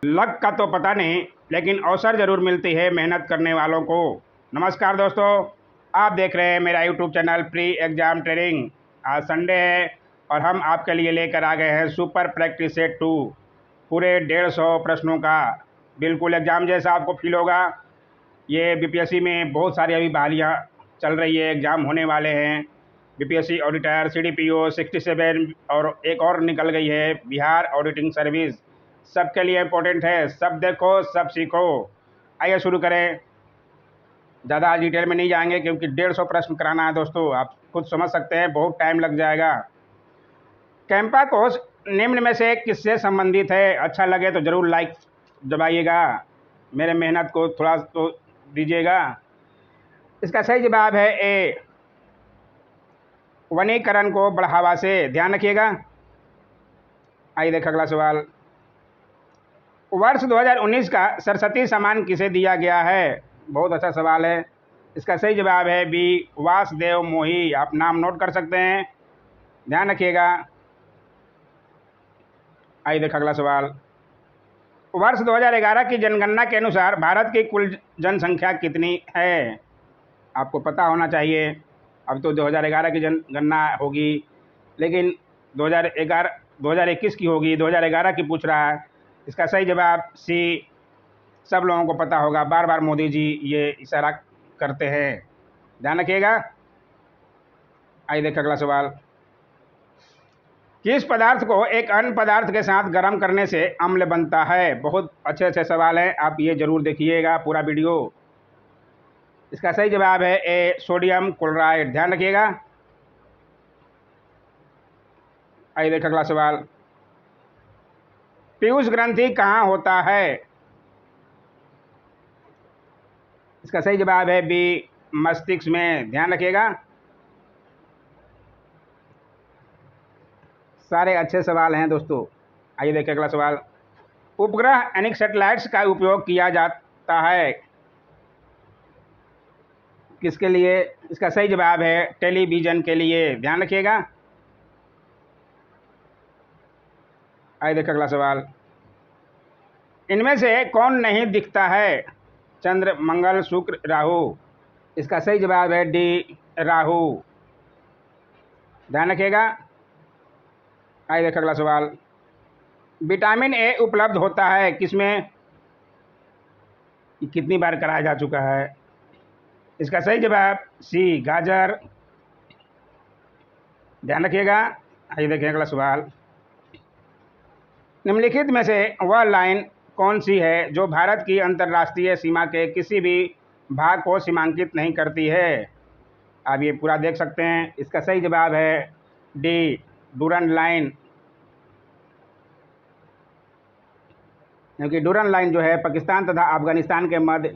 Luck का तो पता नहीं, लेकिन अवसर ज़रूर मिलती है मेहनत करने वालों को। नमस्कार दोस्तों, आप देख रहे हैं मेरा YouTube channel pre exam training. आज संडे है और हम आपके लिए लेकर आ गए हैं सुपर प्रैक्टिस सेट 2। पूरे 150 प्रश्नों का बिल्कुल एग्ज़ाम जैसा आपको फील होगा। ये बीपीएससी में बहुत सारी अभी बहालियाँ चल रही है, एग्ज़ाम होने वाले हैं। बीपीएससी ऑडिटर, सीडीपीओ 67 और एक और निकल गई है बिहार ऑडिटिंग सर्विस। सबके लिए इम्पोर्टेंट है, सब देखो सब सीखो। आइए शुरू करें। ज़्यादा डिटेल में नहीं जाएंगे क्योंकि 150 प्रश्न कराना है दोस्तों, आप खुद समझ सकते हैं, बहुत टाइम लग जाएगा। कैंपा कोर्स निम्न में से किससे संबंधित है? अच्छा लगे तो ज़रूर लाइक दबाइएगा, मेरे मेहनत को थोड़ा तो दीजिएगा। इसका सही जवाब है ए, वनीकरण को बढ़ावा से। ध्यान रखिएगा। आइए देख अगला सवाल। वर्ष 2019 का सरस्वती सम्मान किसे दिया गया है? बहुत अच्छा सवाल है। इसका सही जवाब है बी, वासुदेव मोही। आप नाम नोट कर सकते हैं, ध्यान रखिएगा। आइए देख अगला सवाल। वर्ष 2011 की जनगणना के अनुसार भारत की कुल जनसंख्या कितनी है? आपको पता होना चाहिए। अब तो 2011 की जनगणना होगी, लेकिन 2021 की होगी। 2011 की पूछ रहा है। इसका सही जवाब सी, सब लोगों को पता होगा, बार बार मोदी जी ये इशारा करते हैं, ध्यान रखिएगा। आइए देख अगला सवाल। किस पदार्थ को एक अन्य पदार्थ के साथ गर्म करने से अम्ल बनता है? बहुत अच्छे अच्छे सवाल हैं, आप ये जरूर देखिएगा पूरा वीडियो। इसका सही जवाब है ए, सोडियम क्लोराइड। ध्यान रखिएगा। आइए देख अगला सवाल। पीयूष ग्रंथि कहाँ होता है? इसका सही जवाब है बी, मस्तिष्क में। ध्यान रखिएगा। सारे अच्छे सवाल हैं दोस्तों। आइए देखें अगला सवाल। उपग्रह यानी सैटेलाइट्स का उपयोग किया जाता है किसके लिए? इसका सही जवाब है टेलीविज़न के लिए। ध्यान रखिएगा। आइए देखें अगला सवाल। इनमें से कौन नहीं दिखता है? चंद्र, मंगल, शुक्र, राहु। इसका सही जवाब है डी, राहु। ध्यान रखिएगा। आइए देखें अगला सवाल। विटामिन ए उपलब्ध होता है किसमें? कितनी बार कराया जा चुका है। इसका सही जवाब सी, गाजर। ध्यान रखिएगा। आइए देखें अगला सवाल। निम्नलिखित में से वह लाइन कौन सी है जो भारत की अंतर्राष्ट्रीय सीमा के किसी भी भाग को सीमांकित नहीं करती है? आप ये पूरा देख सकते हैं। इसका सही जवाब है डी, डूरंड लाइन। क्योंकि डूरंड लाइन जो है पाकिस्तान तथा अफगानिस्तान के मध्य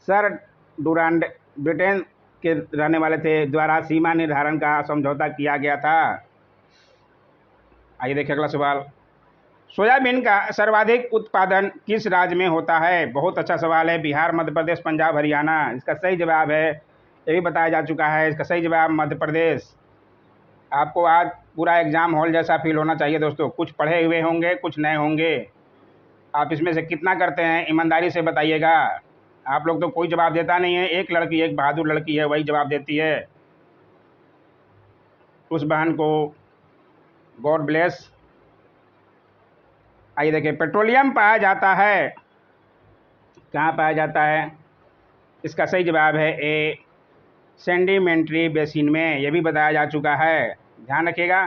सर डूरंड ब्रिटेन के रहने वाले थे द्वारा सीमा निर्धारण का समझौता किया गया था। आइए देखिए अगला सवाल। सोयाबीन का सर्वाधिक उत्पादन किस राज्य में होता है? बहुत अच्छा सवाल है। बिहार, मध्य प्रदेश, पंजाब, हरियाणा। इसका सही जवाब है, ये भी बताया जा चुका है, इसका सही जवाब मध्य प्रदेश। आपको आज पूरा एग्जाम हॉल जैसा फील होना चाहिए दोस्तों। कुछ पढ़े हुए होंगे, कुछ नए होंगे। आप इसमें से कितना करते हैं ईमानदारी से बताइएगा। आप लोग तो कोई जवाब देता नहीं है। एक लड़की, एक बहादुर लड़की है, वही जवाब देती है। उस बहन को गॉड ब्लेस। आइए देखिए। पेट्रोलियम पाया जाता है कहाँ पाया जाता है? इसका सही जवाब है ए, सेडिमेंट्री बेसिन में। यह भी बताया जा चुका है, ध्यान रखिएगा।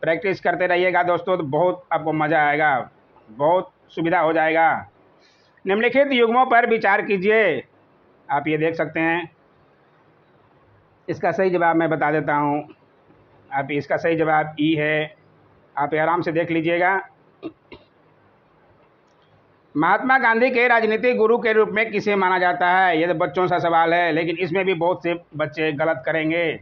प्रैक्टिस करते रहिएगा दोस्तों, तो बहुत आपको मज़ा आएगा, बहुत सुविधा हो जाएगा। निम्नलिखित युग्मों पर विचार कीजिए। आप ये देख सकते हैं। इसका सही जवाब मैं बता देता हूँ। आप इसका सही जवाब ई है। आप आराम से देख लीजिएगा। महात्मा गांधी के राजनीतिक गुरु के रूप में किसे माना जाता है? ये तो बच्चों सा सवाल है, लेकिन इसमें भी बहुत से बच्चे गलत करेंगे।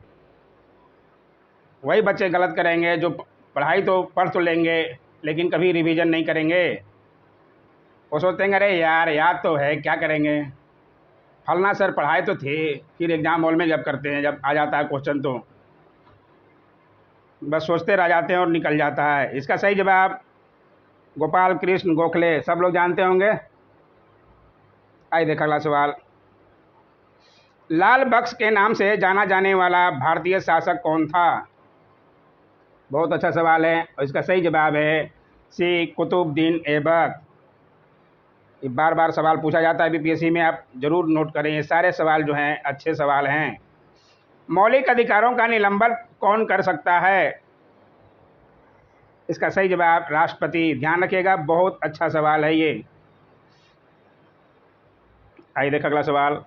वही बच्चे गलत करेंगे जो पढ़ाई तो पढ़ तो लेंगे, लेकिन कभी रिवीजन नहीं करेंगे। वो सोचते हैं अरे यार याद तो है, क्या करेंगे। फलना सर पढ़ाए तो थे, फिर एग्ज़ाम हॉल में जब करते हैं, जब आ जाता है क्वेश्चन, तो बस सोचते रह जाते हैं और निकल जाता है। इसका सही जवाब गोपाल कृष्ण गोखले, सब लोग जानते होंगे। आइए देखा अगला सवाल। लाल बख्श के नाम से जाना जाने वाला भारतीय शासक कौन था? बहुत अच्छा सवाल है और इसका सही जवाब है सी कुतुबुद्दीन ऐबक। ये बार बार सवाल पूछा जाता है बीपीएससी में, आप जरूर नोट करें, ये सारे सवाल जो हैं अच्छे सवाल हैं। मौलिक अधिकारों का निलंबन कौन कर सकता है? इसका सही जवाब राष्ट्रपति। ध्यान रखिएगा, बहुत अच्छा सवाल है ये। आइए देखा अगला सवाल।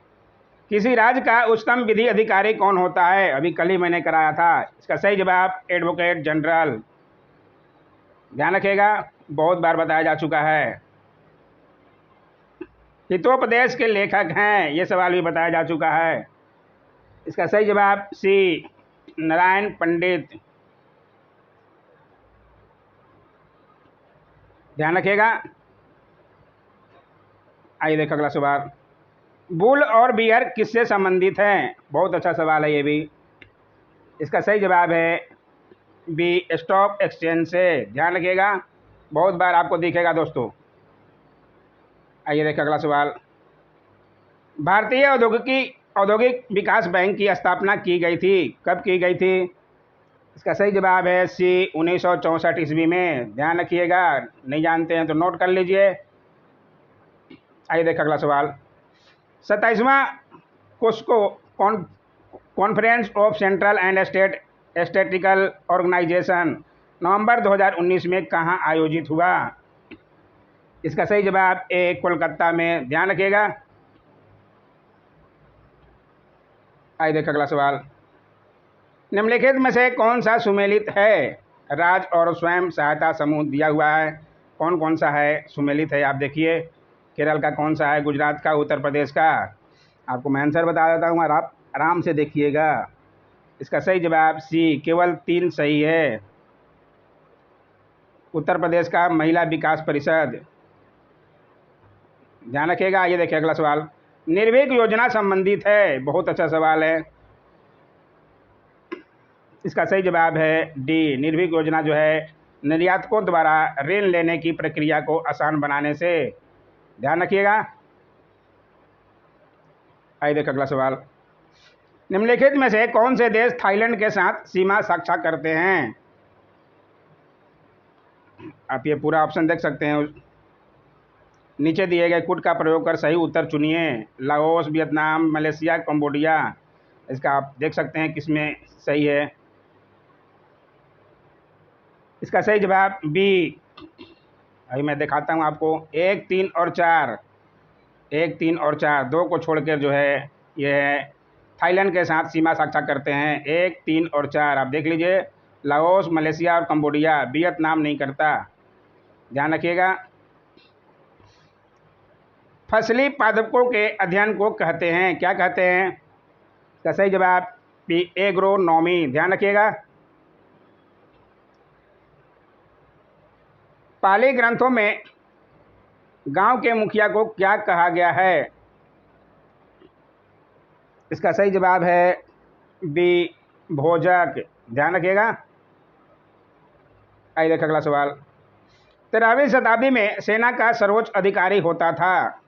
किसी राज्य का उच्चतम विधि अधिकारी कौन होता है? अभी कल ही मैंने कराया था। इसका सही जवाब एडवोकेट जनरल। ध्यान रखिएगा, बहुत बार बताया जा चुका है। हितोपदेश के लेखक हैं, ये सवाल भी बताया जा चुका है। इसका सही जवाब सी नारायण पंडित। ध्यान रखिएगा। आइए देखो अगला सवाल। बुल और बियर किससे संबंधित हैं? बहुत अच्छा सवाल है ये भी। इसका सही जवाब है बी स्टॉक एक्सचेंज से। ध्यान रखिएगा, बहुत बार आपको दिखेगा दोस्तों। आइए देखिए अगला सवाल। भारतीय औद्योगिक विकास बैंक की स्थापना की गई थी, कब की गई थी? इसका सही जवाब है सी 1964 ईस्वी में। ध्यान रखिएगा, नहीं जानते हैं तो नोट कर लीजिए। आइए देखिए अगला सवाल। 27वां कोस्को conference of central and statistical organisation नवंबर 2019 में कहाँ आयोजित हुआ? इसका सही जवाब ए कोलकाता में। ध्यान रखिएगा। आइए देखिए अगला सवाल। निम्नलिखित में से कौन सा सुमेलित है? राज्य और स्वयं सहायता समूह दिया हुआ है, कौन कौन सा है सुमेलित है? आप देखिए, केरल का कौन सा है, गुजरात का, उत्तर प्रदेश का। आपको मैं आंसर बता देता हूँ और आप आराम से देखिएगा। इसका सही जवाब सी, केवल 3 सही है। उत्तर प्रदेश का महिला विकास परिषद। ध्यान रखिएगा। ये देखिए अगला सवाल। निर्भीक योजना संबंधित है, बहुत अच्छा सवाल है। इसका सही जवाब है डी। निर्भीक योजना जो है निर्यातकों द्वारा ऋण लेने की प्रक्रिया को आसान बनाने से। ध्यान रखिएगा। आइए देखिए अगला सवाल। निम्नलिखित में से कौन से देश थाईलैंड के साथ सीमा साझा करते हैं? आप ये पूरा ऑप्शन देख सकते हैं, नीचे दिए गए कूट का प्रयोग कर सही उत्तर चुनिए। Laos, Vietnam, Malaysia, Cambodia. इसका आप देख सकते हैं किसमें सही है। इसका सही जवाब बी। अभी मैं दिखाता हूँ आपको। 1, 3 और 4, 1, 3 और 4, 2 को छोड़कर जो है ये है थाईलैंड के साथ सीमा साझा करते हैं। 1, 3 और 4 आप देख लीजिए। लाओस, मलेशिया और कंबोडिया, वियतनाम नहीं करता। ध्यान रखिएगा। फसली पादपों के अध्ययन को कहते हैं, क्या कहते हैं? इसका सही जवाब बी एग्रोनॉमी। ध्यान रखिएगा। पाली ग्रंथों में गांव के मुखिया को क्या कहा गया है? इसका सही जवाब है बी भोजक। ध्यान रखिएगा। आइए देखिए अगला सवाल। 13वीं शताब्दी में सेना का सर्वोच्च अधिकारी होता था,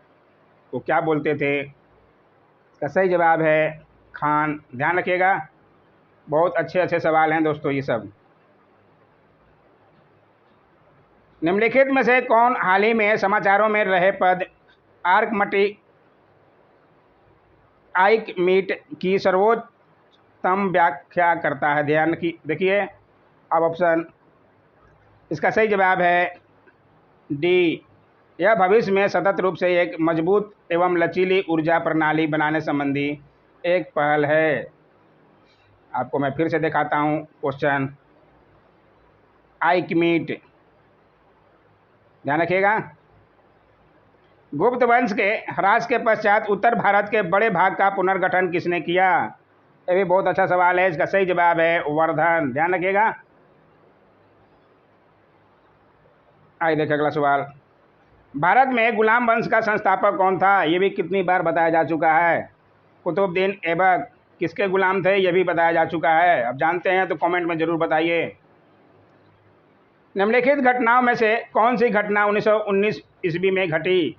वो क्या बोलते थे? इसका सही जवाब है खान। ध्यान रखिएगा, बहुत अच्छे अच्छे सवाल हैं दोस्तों ये सब। निम्नलिखित में से कौन हाल ही में समाचारों में रहे पद आइक मीट की सर्वोत्तम व्याख्या करता है? ध्यान की देखिए अब ऑप्शन। इसका सही जवाब है डी। यह भविष्य में सतत रूप से एक मजबूत एवं लचीली ऊर्जा प्रणाली बनाने संबंधी एक पहल है। आपको मैं फिर से दिखाता हूँ क्वेश्चन। आइक मीट, ध्यान रखिएगा। गुप्त वंश के ह्रास के पश्चात उत्तर भारत के बड़े भाग का पुनर्गठन किसने किया? ये भी बहुत अच्छा सवाल है। इसका सही जवाब है वर्धन। ध्यान रखिएगा। आइए देखिए अगला सवाल। भारत में गुलाम वंश का संस्थापक कौन था? ये भी कितनी बार बताया जा चुका है। कुतुबुद्दीन ऐबक। किसके गुलाम थे ये भी बताया जा चुका है। अब जानते हैं तो कमेंट में ज़रूर बताइए। निम्नलिखित घटनाओं में से कौन सी घटना 1919 ईस्वी में घटी?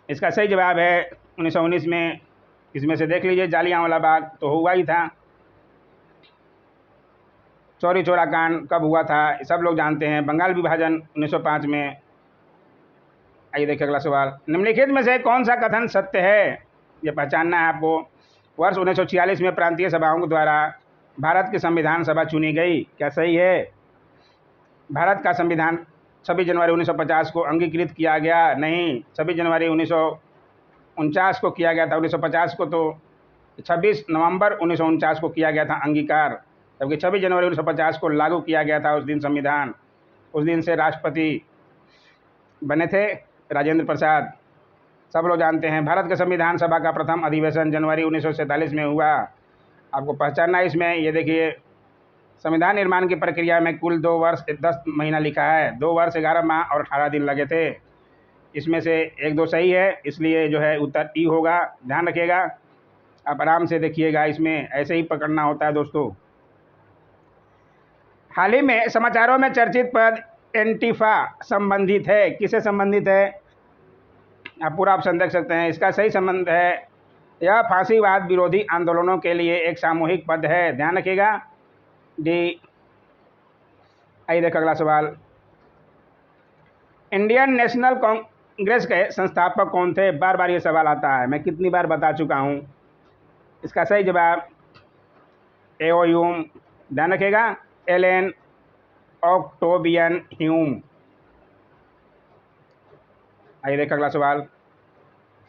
इसका सही जवाब है 1919 में। इसमें से देख लीजिए, जालियांवाला बाग तो हुआ ही था। चौरी चौरा कांड कब हुआ था? सब लोग जानते हैं, बंगाल विभाजन 1905 में। आइए देखिए अगला सवाल। निम्नलिखित में से कौन सा कथन सत्य है? ये पहचानना है आपको। वर्ष 1946 में प्रांतीय सभाओं द्वारा भारत की संविधान सभा चुनी गई, क्या सही है? भारत का संविधान 26 जनवरी 1950 को अंगीकृत किया गया? नहीं, 26 जनवरी 1949 को किया गया था। 1950 को तो 26 नवंबर 1949 को किया गया था अंगीकार, जबकि 26 जनवरी 1950 को लागू किया गया था उस दिन संविधान। उस दिन से राष्ट्रपति बने थे राजेंद्र प्रसाद, सब लोग जानते हैं। भारत के संविधान सभा का प्रथम अधिवेशन जनवरी 1947 में हुआ। आपको पहचानना है इसमें, ये देखिए, संविधान निर्माण की प्रक्रिया में कुल 2 वर्ष 10 महीना लिखा है। 2 वर्ष 11 माह और 18 दिन लगे थे। इसमें से 1-2 सही है, इसलिए जो है उत्तर ई होगा। ध्यान रखिएगा, आप आराम से देखिएगा, इसमें ऐसे ही पकड़ना होता है दोस्तों। हाल ही में समाचारों में चर्चित पद एंटीफा संबंधित है, किससे संबंधित है? आप पूरा ऑप्शन देख सकते हैं। इसका सही संबंध है, यह फांसीवाद विरोधी आंदोलनों के लिए एक सामूहिक पद है। ध्यान रखिएगा, डी। आइए देखो अगला सवाल। इंडियन नेशनल कांग्रेस के संस्थापक कौन थे? बार बार ये सवाल आता है, मैं कितनी बार बता चुका हूँ। इसका सही जवाब एओ ह्यूम। ध्यान रखिएगा, एलन ऑक्टोबियन ह्यूम। आइए देखो अगला सवाल।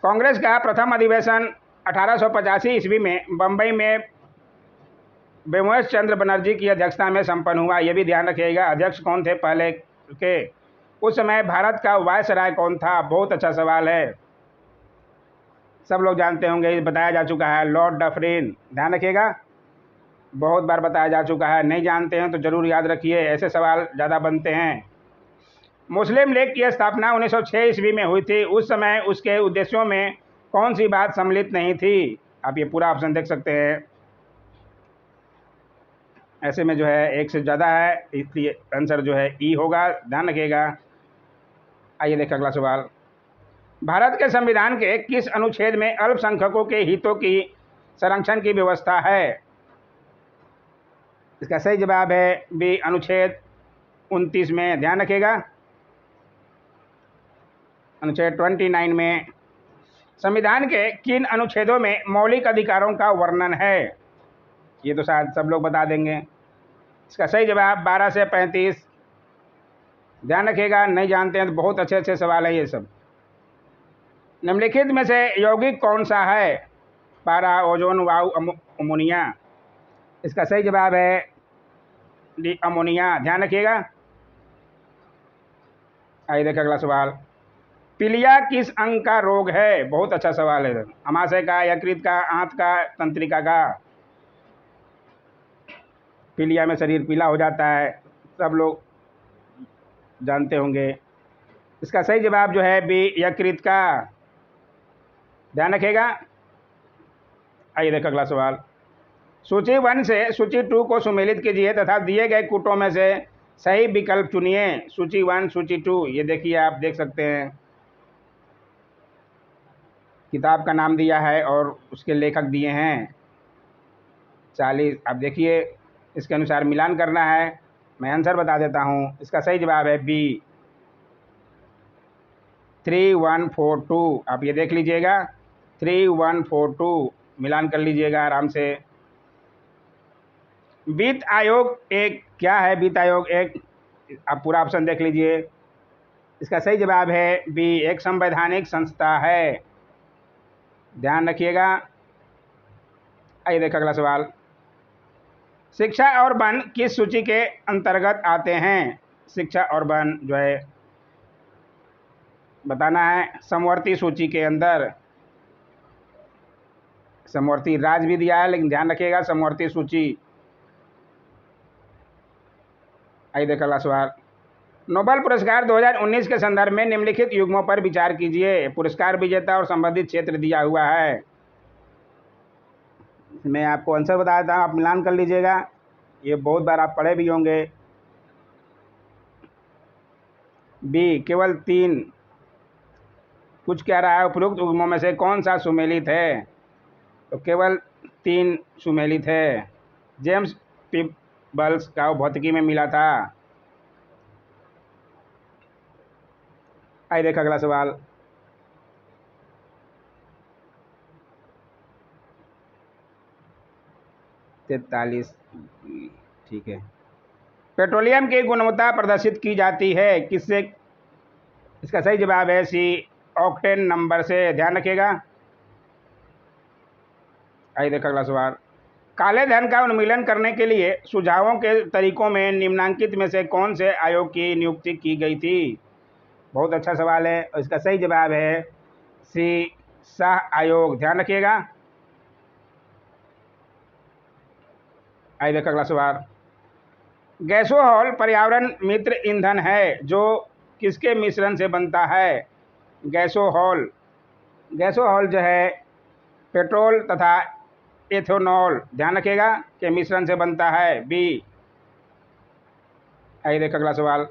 कांग्रेस का प्रथम अधिवेशन 1885 ईस्वी में बम्बई में बेमोस चंद्र बनर्जी की अध्यक्षता में संपन्न हुआ। यह भी ध्यान रखिएगा, अध्यक्ष कौन थे पहले के? उस समय भारत का वायसराय कौन था? बहुत अच्छा सवाल है, सब लोग जानते होंगे, बताया जा चुका है, लॉर्ड डफरिन। ध्यान रखिएगा, बहुत बार बताया जा चुका है, नहीं जानते हैं तो जरूर याद रखिए, ऐसे सवाल ज़्यादा बनते हैं। मुस्लिम लीग की स्थापना 1906 ईस्वी में हुई थी। उस समय उसके उद्देश्यों में कौन सी बात सम्मिलित नहीं थी? आप ये पूरा ऑप्शन देख सकते हैं। ऐसे में जो है एक से ज़्यादा है, इसलिए आंसर जो है ई होगा। ध्यान रखिएगा। आइए देखें अगला सवाल। भारत के संविधान के किस अनुच्छेद में अल्पसंख्यकों के हितों की संरक्षण की व्यवस्था है? इसका सही जवाब है बी, अनुच्छेद 29 में। ध्यान रखिएगा, अनुच्छेद 29 में। संविधान के किन अनुच्छेदों में मौलिक अधिकारों का वर्णन है? ये तो शायद सब लोग बता देंगे। इसका सही जवाब 12 से 35। ध्यान रखिएगा, नहीं जानते हैं तो बहुत अच्छे अच्छे सवाल है ये सब। निम्नलिखित में से यौगिक कौन सा है? पारा, ओजोन, वायु, अमोनिया। इसका सही जवाब है डी, अमोनिया। ध्यान रखिएगा। आइए देखिए अगला सवाल। पीलिया किस अंग का रोग है? बहुत अच्छा सवाल है। अमाशय का, यकृत का, आंत का, तंत्रिका का? पीलिया में शरीर पीला हो जाता है, सब लोग जानते होंगे। इसका सही जवाब जो है बी, यकृत का। ध्यान रखिएगा। आइए देखो अगला सवाल। सूची 1 से सूची 2 को सुमेलित कीजिए तथा दिए गए कूटों में से सही विकल्प चुनिए। सूची 1, सूची 2, ये देखिए, आप देख सकते हैं, किताब का नाम दिया है और उसके लेखक दिए हैं 40। आप देखिए, इसके अनुसार मिलान करना है। मैं आंसर बता देता हूँ, इसका सही जवाब है बी, 3142। आप ये देख लीजिएगा, 3142, मिलान कर लीजिएगा आराम से। वित्त आयोग एक क्या है? वित्त आयोग एक, आप पूरा ऑप्शन देख लीजिए। इसका सही जवाब है बी, एक संवैधानिक संस्था है। ध्यान रखिएगा। आइए देखो अगला सवाल। शिक्षा और वन किस सूची के अंतर्गत आते हैं? शिक्षा और वन जो है बताना है, समवर्ती सूची के अंदर। समवर्ती राज्य भी दिया है, लेकिन ध्यान रखिएगा समवर्ती सूची। आइए देखो अगला सवाल। नोबेल पुरस्कार 2019 के संदर्भ में निम्नलिखित युग्मों पर विचार कीजिए। पुरस्कार विजेता और संबंधित क्षेत्र दिया हुआ है। मैं आपको आंसर बता देता हूँ, आप मिलान कर लीजिएगा। ये बहुत बार आप पढ़े भी होंगे, बी केवल 3। कुछ कह रहा है उपरोक्त उद्गमों में से कौन सा सुमेलित है? तो केवल 3 सुमेलित है। जेम्स पीबल्स का भौतिकी में मिला था। आइए देखा अगला सवाल। तैतालीस, ठीक है। पेट्रोलियम की गुणवत्ता प्रदर्शित की जाती है किससे? इसका सही जवाब है सी, ऑक्टेन नंबर से। ध्यान रखिएगा। आइए देखा अगला सवाल। काले धन का उन्मूलन करने के लिए सुझावों के तरीकों में निम्नलिखित में से कौन से आयोग की नियुक्ति की गई थी? बहुत अच्छा सवाल है और इसका सही जवाब है सी, शाह आयोग। ध्यान रखिएगा। आइए देखा अगला सवाल। गैसोहॉल पर्यावरण मित्र ईंधन है जो किसके मिश्रण से बनता है? गैसोहॉल गैसोहॉल जो है पेट्रोल तथा एथेनॉल, ध्यान रखिएगा, के मिश्रण से बनता है। बी। आइए देखा अगला सवाल।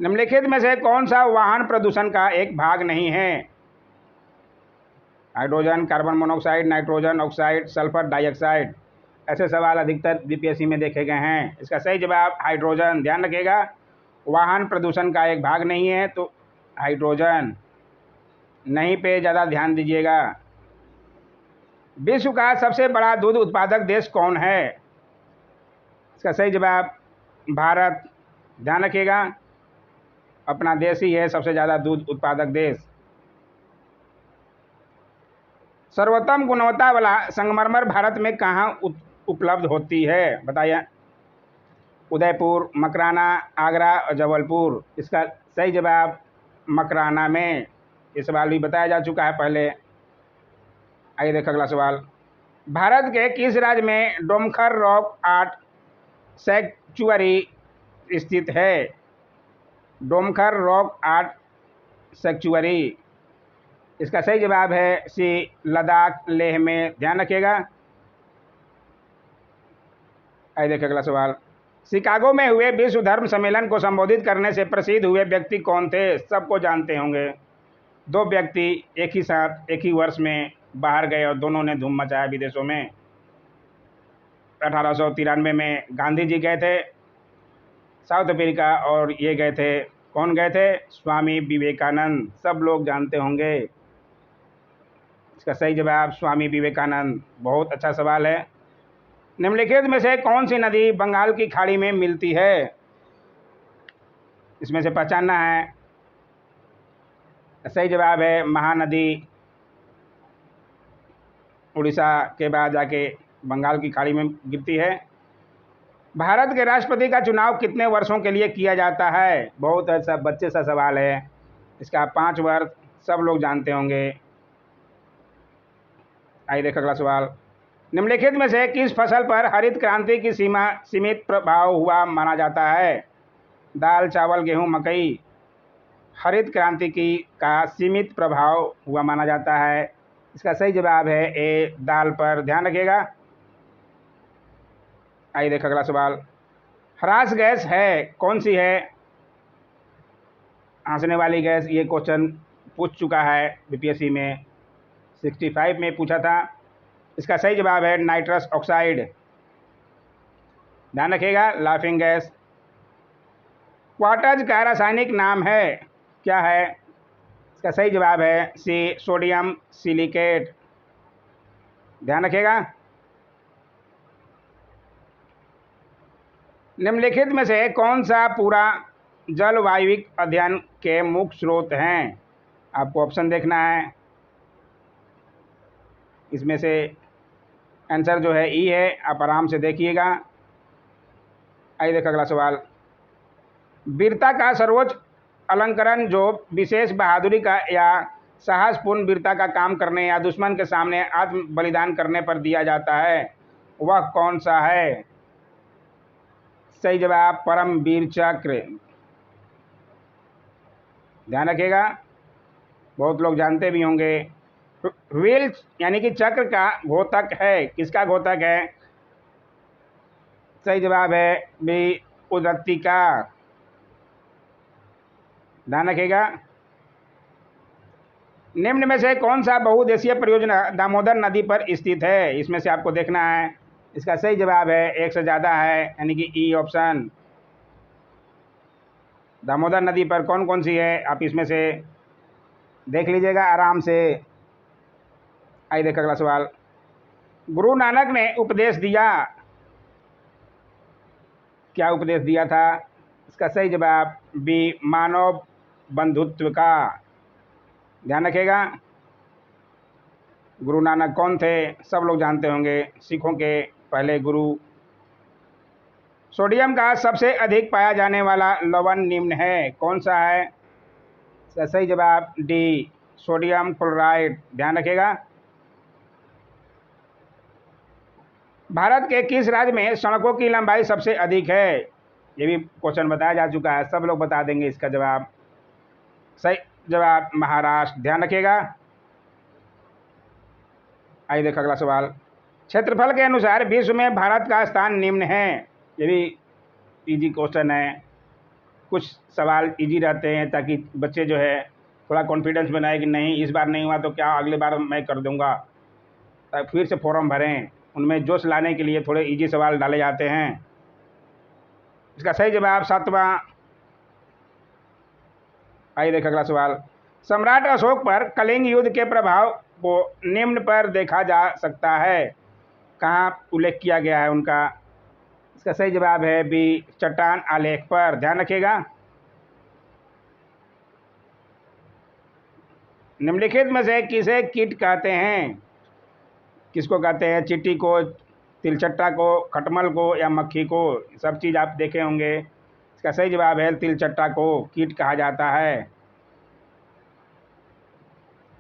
निम्नलिखित में से कौन सा वाहन प्रदूषण का एक भाग नहीं है? Hydrogen, carbon monoxide, nitrogen oxide, sulphur dioxide. ऐसे सवाल अधिकतर बीपीएससी में देखे गए हैं। इसका सही जवाब हाइड्रोजन। ध्यान रखिएगा, वाहन प्रदूषण का एक भाग नहीं है तो हाइड्रोजन। नहीं पे ज़्यादा ध्यान दीजिएगा। विश्व का सबसे बड़ा दूध उत्पादक देश कौन है? इसका सही जवाब भारत। ध्यान रखिएगा, अपना देश ही है सबसे ज़्यादा दूध उत्पादक देश। सर्वोत्तम गुणवत्ता वाला संगमरमर भारत में कहाँ उपलब्ध होती है? बताइए। उदयपुर, मकराना, आगरा और जबलपुर। इसका सही जवाब मकराना में। ये सवाल भी बताया जा चुका है पहले। आइए देखो अगला सवाल। भारत के किस राज्य में डोमखर रॉक आर्ट सैक्चुअरी स्थित है? डोमखर रॉक आर्ट सैक्चुअरी। इसका सही जवाब है सी, लद्दाख लेह में। ध्यान रखिएगा। आइए देखिए अगला सवाल। शिकागो में हुए विश्व धर्म सम्मेलन को संबोधित करने से प्रसिद्ध हुए व्यक्ति कौन थे? सबको जानते होंगे। 2 व्यक्ति एक ही साथ एक ही वर्ष में बाहर गए और दोनों ने धूम मचाया विदेशों में। 1893 में गांधी जी गए थे साउथ अफ्रीका और ये गए थे, कौन गए थे? स्वामी विवेकानंद। सब लोग जानते होंगे। इसका सही जवाब स्वामी विवेकानंद। बहुत अच्छा सवाल है। निम्नलिखित में से कौन सी नदी बंगाल की खाड़ी में मिलती है? इसमें से पहचानना है। सही जवाब है महानदी। उड़ीसा के बाद जाके बंगाल की खाड़ी में गिरती है। भारत के राष्ट्रपति का चुनाव कितने वर्षों के लिए किया जाता है? बहुत अच्छा बच्चे सा सवाल है। इसका 5 वर्ष, सब लोग जानते होंगे। आइए देखो अगला सवाल। निम्नलिखित में से किस फसल पर हरित क्रांति की सीमित प्रभाव हुआ माना जाता है? दाल, चावल, गेहूं, मकई। हरित क्रांति की का सीमित प्रभाव हुआ माना जाता है। इसका सही जवाब है ए, दाल पर। ध्यान रखिएगा। आइए देखो अगला सवाल। ह्रास गैस है कौन सी है? हंसने वाली गैस। ये क्वेश्चन पूछ चुका है बीपीएससी में, 65 में पूछा था। इसका सही जवाब है नाइट्रस ऑक्साइड। ध्यान रखिएगा, लाफिंग गैस। क्वार्टज का रासायनिक नाम है, क्या है? इसका सही जवाब है सी, सोडियम सिलिकेट। ध्यान रखिएगा। निम्नलिखित में से कौन सा पूरा जलवायविक अध्ययन के मुख्य स्रोत हैं? आपको ऑप्शन देखना है। इसमें से आंसर जो है ई है। आप आराम से देखिएगा। आइए देखो अगला सवाल। वीरता का सर्वोच्च अलंकरण जो विशेष बहादुरी का या साहसपूर्ण वीरता का काम करने या दुश्मन के सामने आत्म बलिदान करने पर दिया जाता है, वह कौन सा है? सही जवाब परमवीर चक्र। ध्यान रखिएगा, बहुत लोग जानते भी होंगे। व्हील यानी कि चक्र का घोतक है, किसका घोतक है? सही जवाब है बी, उदत्ती का। ध्यान रखिएगा। निम्न में से कौन सा बहुउद्देशीय परियोजना दामोदर नदी पर स्थित है? इसमें से आपको देखना है। इसका सही जवाब है एक से ज़्यादा है, यानी कि ई ऑप्शन। दामोदर नदी पर कौन कौन सी है, आप इसमें से देख लीजिएगा आराम से। आइए देखिए अगला सवाल। गुरु नानक ने उपदेश दिया, क्या उपदेश दिया था? इसका सही जवाब बी, मानव बंधुत्व का। ध्यान रखिएगा। गुरु नानक कौन थे? सब लोग जानते होंगे, सिखों के पहले गुरु। सोडियम का सबसे अधिक पाया जाने वाला लवण निम्न है, कौन सा है? इसका सही जवाब डी, सोडियम क्लोराइड। ध्यान रखिएगा। भारत के किस राज्य में सड़कों की लंबाई सबसे अधिक है? ये भी क्वेश्चन बताया जा चुका है, सब लोग बता देंगे इसका जवाब। सही जवाब महाराष्ट्र। ध्यान रखिएगा। आइए देखो अगला सवाल। क्षेत्रफल के अनुसार विश्व में भारत का स्थान निम्न है। ये भी इजी क्वेश्चन है, कुछ सवाल इजी रहते हैं ताकि बच्चे जो है थोड़ा कॉन्फिडेंस बनाए कि नहीं इस बार नहीं हुआ तो क्या अगले बार मैं कर दूंगा, फिर से फॉर्म भरें। उनमें जोश लाने के लिए थोड़े इजी सवाल डाले जाते हैं। इसका सही जवाब सातवां। आइए देखिए अगला सवाल। सम्राट अशोक पर कलिंग युद्ध के प्रभाव को निम्न पर देखा जा सकता है, कहाँ उल्लेख किया गया है उनका? इसका सही जवाब है बी, चट्टान आलेख पर। ध्यान रखिएगा। निम्नलिखित में से किसे कीट कहते हैं? किसको कहते हैं? चींटी को, तिलचट्टा को, खटमल को या मक्खी को? सब चीज़ आप देखे होंगे। इसका सही जवाब है तिलचट्टा को कीट कहा जाता है।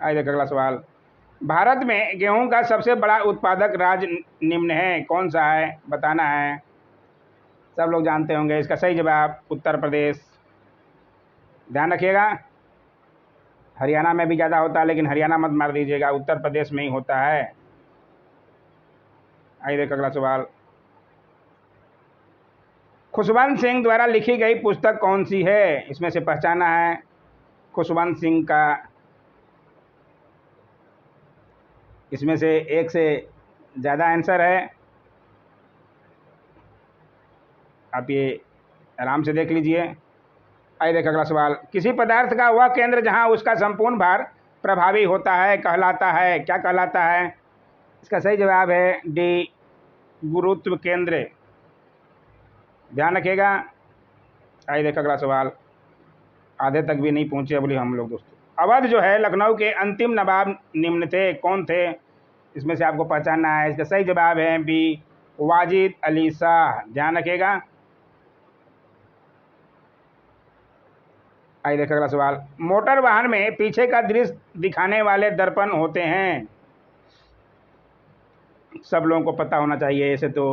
आइए देखिए अगला सवाल। भारत में गेहूं का सबसे बड़ा उत्पादक राज्य निम्न है, कौन सा है? बताना है। सब लोग जानते होंगे, इसका सही जवाब उत्तर प्रदेश। ध्यान रखिएगा। हरियाणा में भी ज़्यादा होता है, लेकिन हरियाणा मत मार दीजिएगा, उत्तर प्रदेश में ही होता है। आइए देखिए अगला सवाल। खुशवंत सिंह द्वारा लिखी गई पुस्तक कौन सी है? इसमें से पहचाना है खुशवंत सिंह का। इसमें से एक से ज़्यादा आंसर है, आप ये आराम से देख लीजिए। आइए देखिए अगला सवाल। किसी पदार्थ का वह केंद्र जहां उसका संपूर्ण भार प्रभावी होता है कहलाता है, क्या कहलाता है? इसका सही जवाब है डी, गुरुत्व केंद्र। ध्यान रखिएगा। आइए देखिए अगला सवाल। आधे तक भी नहीं पहुंचे बोले हम लोग दोस्तों। अवध जो है लखनऊ के अंतिम नवाब निम्न थे, कौन थे? इसमें से आपको पहचानना है। इसका सही जवाब है बी, वाजिद अली शाह। ध्यान रखिएगा। आइए देखिए अगला सवाल। मोटर वाहन में पीछे का दृश्य दिखाने वाले दर्पण होते हैं, सब लोगों को पता होना चाहिए। ऐसे तो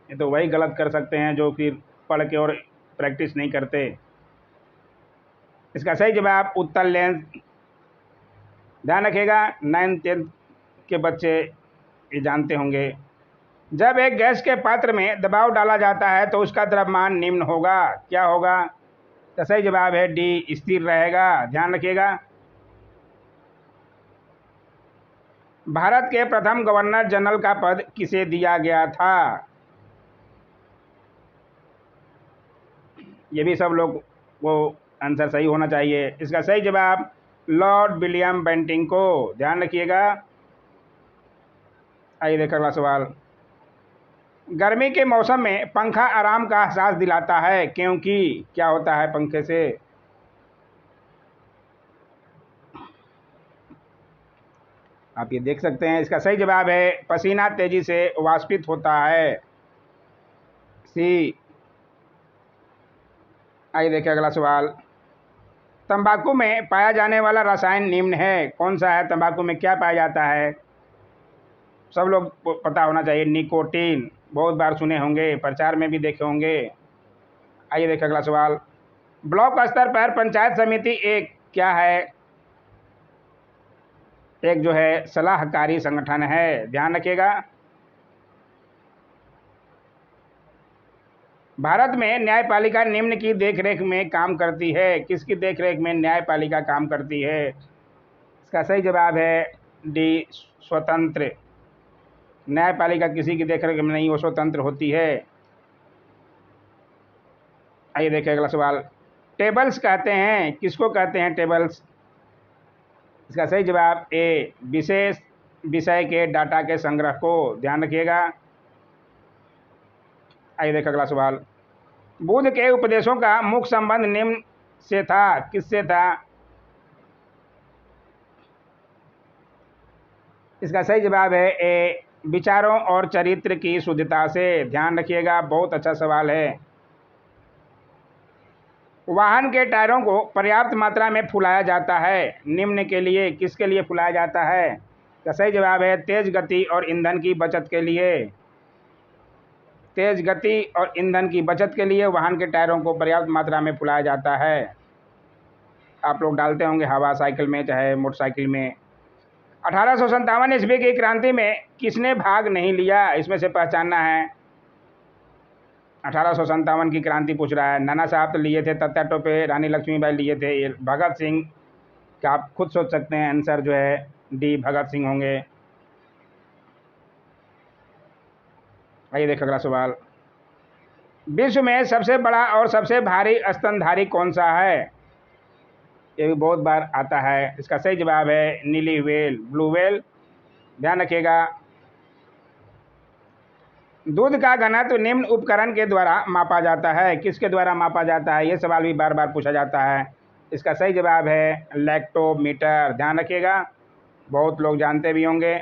ये तो वही गलत कर सकते हैं जो फिर पढ़ के और प्रैक्टिस नहीं करते। इसका सही जवाब उत्तल लेंस। ध्यान रखिएगा, 9th 10th के बच्चे ये जानते होंगे। जब एक गैस के पात्र में दबाव डाला जाता है तो उसका द्रव्यमान निम्न होगा, क्या होगा? तो सही जवाब है डी, स्थिर रहेगा। ध्यान रखिएगा। भारत के प्रथम गवर्नर जनरल का पद किसे दिया गया था? ये भी सब लोग को आंसर सही होना चाहिए। इसका सही जवाब लॉर्ड विलियम बेंटिंग को। ध्यान रखिएगा। आइए देखिए अगला सवाल। गर्मी के मौसम में पंखा आराम का एहसास दिलाता है, क्योंकि क्या होता है पंखे से? आप ये देख सकते हैं। इसका सही जवाब है पसीना तेजी से वाष्पित होता है, सी। आइए देखिए अगला सवाल। तंबाकू में पाया जाने वाला रसायन निम्न है, कौन सा है? तंबाकू में क्या पाया जाता है? सब लोग को पता होना चाहिए, निकोटीन। बहुत बार सुने होंगे, प्रचार में भी देखे होंगे। आइए देखिए अगला सवाल। ब्लॉक स्तर पर पंचायत समिति एक क्या है? एक जो है सलाहकारी संगठन है। ध्यान रखिएगा। भारत में न्यायपालिका निम्न की देखरेख में काम करती है। किसकी देखरेख में न्यायपालिका काम करती है? इसका सही जवाब है डी, स्वतंत्र। न्यायपालिका किसी की देखरेख में नहीं, वो स्वतंत्र होती है। आइए देखिए अगला सवाल। टेबल्स कहते हैं, किसको कहते हैं टेबल्स? इसका सही जवाब ए, विशेष विषय के डाटा के संग्रह को। ध्यान रखिएगा। आइए देखिए अगला सवाल। बुद्ध के उपदेशों का मुख्य संबंध निम्न से था, किससे था? इसका सही जवाब है ए, विचारों और चरित्र की शुद्धता से। ध्यान रखिएगा, बहुत अच्छा सवाल है। वाहन के टायरों को पर्याप्त मात्रा में फुलाया जाता है निम्न के लिए, किसके लिए फुलाया जाता है? इसका सही जवाब है तेज गति और ईंधन की बचत के लिए। तेज गति और ईंधन की बचत के लिए वाहन के टायरों को पर्याप्त मात्रा में फुलाया जाता है। आप लोग डालते होंगे हवा साइकिल में चाहे मोटरसाइकिल में। 1857 ईस्वी की क्रांति में किसने भाग नहीं लिया? इसमें से पहचानना है। 1857 की क्रांति पूछ रहा है। नाना साहब तो लिए थे, तात्या टोपे, रानी लक्ष्मीबाई लिए थे, ये भगत सिंह का आप खुद सोच सकते हैं। आंसर जो है डी, भगत सिंह होंगे। आइए देखिए अगला सवाल। विश्व में सबसे बड़ा और सबसे भारी स्तनधारी कौन सा है? ये भी बहुत बार आता है। इसका सही जवाब है नीली व्हेल, ब्लू व्हेल। ध्यान रखिएगा। दूध का घनत्व निम्न उपकरण के द्वारा मापा जाता है, किसके द्वारा मापा जाता है? ये सवाल भी बार बार पूछा जाता है। इसका सही जवाब है लैक्टोमीटर। ध्यान रखिएगा, बहुत लोग जानते भी होंगे।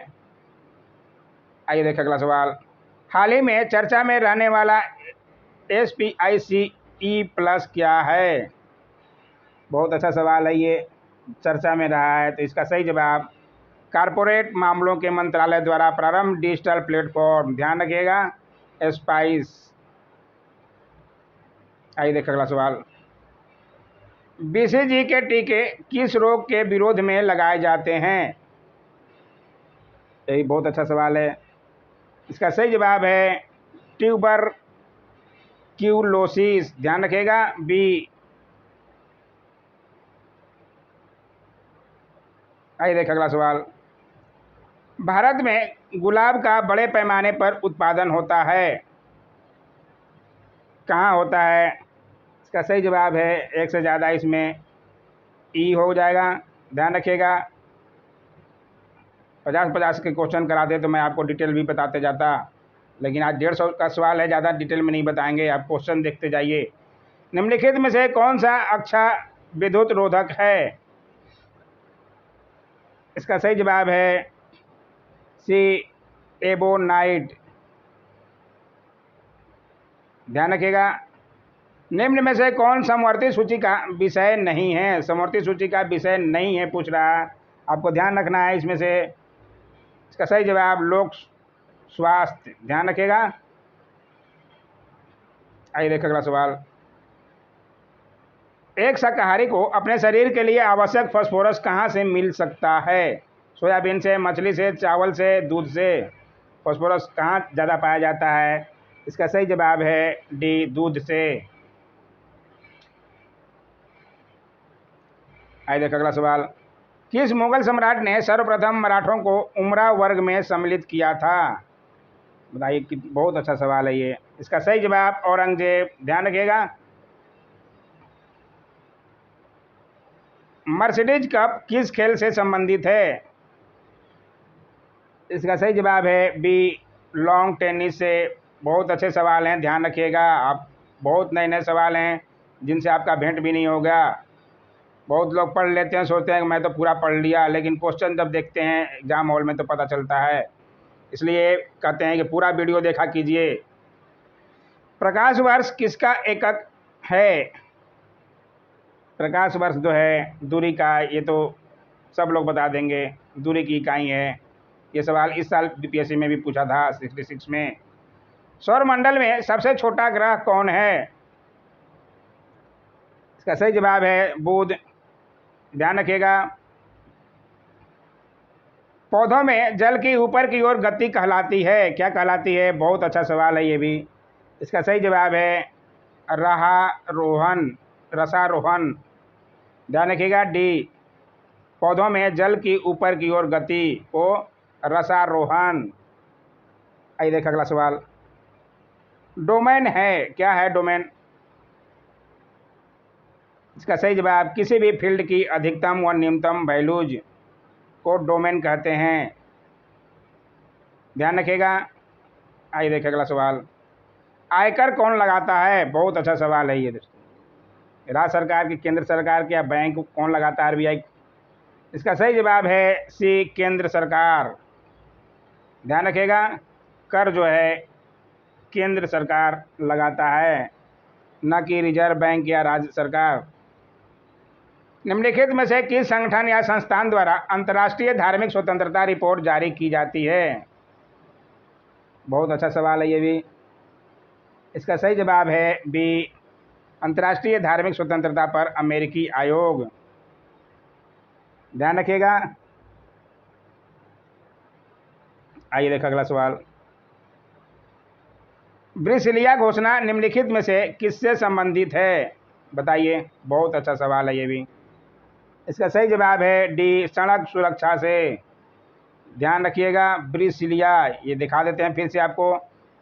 आइए देखिए अगला सवाल। हाल ही में चर्चा में रहने वाला SPICE+ क्या है? बहुत अच्छा सवाल है, ये चर्चा में रहा है। तो इसका सही जवाब कारपोरेट मामलों के मंत्रालय द्वारा प्रारंभ डिजिटल प्लेटफॉर्म। ध्यान रखिएगा, स्पाइस। आइए देखिए अगला सवाल। BCG के टीके किस रोग के विरोध में लगाए जाते हैं? यही बहुत अच्छा सवाल है। इसका सही जवाब है ट्यूबरक्यूलोसिस। ध्यान रखिएगा, बी। आइए देखिए अगला सवाल। भारत में गुलाब का बड़े पैमाने पर उत्पादन होता है, कहाँ होता है? इसका सही जवाब है एक से ज़्यादा, इसमें ई हो जाएगा। ध्यान रखिएगा, 50-50 के क्वेश्चन कराते तो मैं आपको डिटेल भी बताते जाता, लेकिन आज 150 का सवाल है, ज़्यादा डिटेल में नहीं बताएंगे। आप क्वेश्चन देखते जाइए। निम्नलिखित में से कौन सा अच्छा विद्युत रोधक है? इसका सही जवाब है सी, एबोनाइट। ध्यान रखिएगा। निम्न में से कौन समवर्ती सूची का विषय नहीं है? समवर्ती सूची का विषय नहीं है पूछ रहा है, आपको ध्यान रखना है इसमें से। इसका सही जवाब लोक स्वास्थ्य। ध्यान रखिएगा। आइए देखिए अगला सवाल। एक शाकाहारी को अपने शरीर के लिए आवश्यक फास्फोरस कहाँ से मिल सकता है? सोयाबीन से, मछली से, चावल से, दूध से। फास्फोरस कहाँ ज़्यादा पाया जाता है? इसका सही जवाब है डी, दूध से। आइए देखिए अगला सवाल। किस मुगल सम्राट ने सर्वप्रथम मराठों को उमरा वर्ग में सम्मिलित किया था? बताइए, कि बहुत अच्छा सवाल है ये। इसका सही जवाब औरंगजेब। ध्यान रखिएगा। मर्सिडीज कप किस खेल से संबंधित है? इसका सही जवाब है बी, लॉन्ग टेनिस से। बहुत अच्छे सवाल हैं, ध्यान रखिएगा। आप बहुत नए नए सवाल हैं जिनसे आपका भेंट भी नहीं होगा। बहुत लोग पढ़ लेते हैं, सोचते हैं कि मैं तो पूरा पढ़ लिया, लेकिन क्वेश्चन जब देखते हैं एग्जाम हॉल में तो पता चलता है। इसलिए कहते हैं कि पूरा वीडियो देखा कीजिए। प्रकाश वर्ष किसका एकक है? प्रकाश वर्ष जो है दूरी का, ये तो सब लोग बता देंगे, दूरी की इकाई है। ये सवाल इस साल BPSC में भी पूछा था 66 में। सौरमंडल में सबसे छोटा ग्रह कौन है? इसका सही जवाब है बुध। ध्यान रखिएगा। पौधों में जल की ऊपर की ओर गति कहलाती है, क्या कहलाती है? बहुत अच्छा सवाल है ये भी। इसका सही जवाब है रहारोहण, रसारोहण। ध्यान रखिएगा। डी, पौधों में जल की ऊपर की ओर गति को रसारोहण। आइए देखा अगला सवाल। डोमेन है, क्या है डोमेन? इसका सही जवाब किसी भी फील्ड की अधिकतम व न्यूनतम वैल्यूज को डोमेन कहते हैं। ध्यान रखिएगा। आइए देखिए अगला सवाल। आयकर कौन लगाता है? बहुत अच्छा सवाल है ये दोस्तों। राज्य सरकार की, केंद्र सरकार की, या बैंक कौन लगाता है? आरबीआई। इसका सही जवाब है सी, केंद्र सरकार। ध्यान रखिएगा, कर जो है केंद्र सरकार लगाता है, न कि रिजर्व बैंक या राज्य सरकार। निम्नलिखित में से किस संगठन या संस्थान द्वारा अंतर्राष्ट्रीय धार्मिक स्वतंत्रता रिपोर्ट जारी की जाती है? बहुत अच्छा सवाल है ये भी। इसका सही जवाब है बी, अंतर्राष्ट्रीय धार्मिक स्वतंत्रता पर अमेरिकी आयोग। ध्यान रखिएगा। आइए देखा अगला सवाल। ब्रिसिलिया घोषणा निम्नलिखित में से किससे संबंधित है? बताइए। बहुत अच्छा सवाल है ये भी। इसका सही जवाब है डी, सड़क सुरक्षा से। ध्यान रखिएगा। ब्रिसिलिया, ये दिखा देते हैं फिर से आपको।